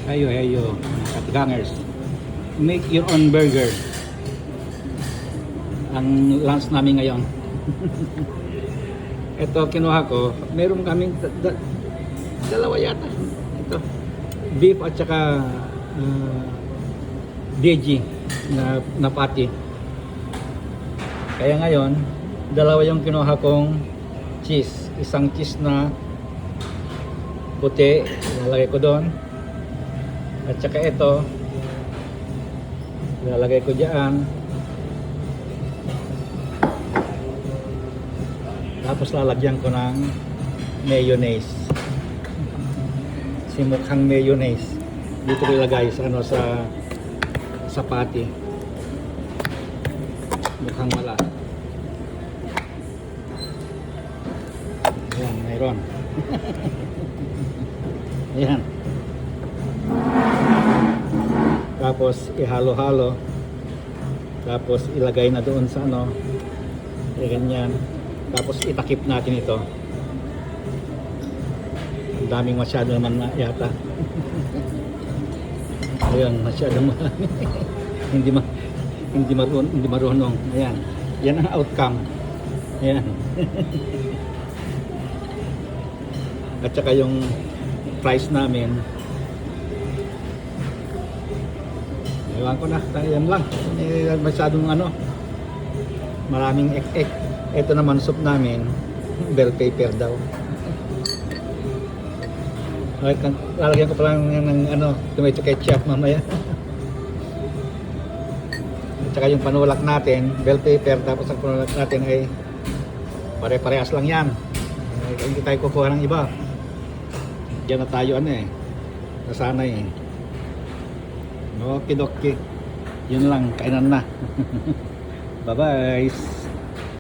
Hayo, katigangers. Make your own burger. Ang lunch namin ngayon. Ito, kinuha ko. Meron kaming dalawa yata. Ito. Beef at saka veggie na patty. Kaya ngayon, dalawa yung kinuha kong cheese. Isang cheese na puti, ilalagay ko doon. At saka ito, ilalagay ko dyan. Tapos lalagyan ko ng mayonnaise. Simukhang mayonnaise. Dito ko ilagay sa sa patty. Mukhang wala. Ayan, mayroon. Ayan. Tapos ihalo-halo. Tapos ilagay na doon sa ganyan. Tapos itakip natin ito. Ang daming masyado naman na yata. Ayun, masyado marami. hindi marunong. Ayan. Yan ang outcome. Ayan. At saka yung price namin. Ewan ko na. Yan lang. Masyadong maraming ek-ek. Ito naman soup namin, bell pepper daw. Lalagyan ko pa lang ng tomato ketchup mamaya. At saka yung panulak natin, bell pepper, tapos ang panulak natin ay pare-parehas lang yan. Hindi tayo kukuha ng iba. Diyan na tayo nasanay Okay. Yun lang, kainan na. Bye-bye.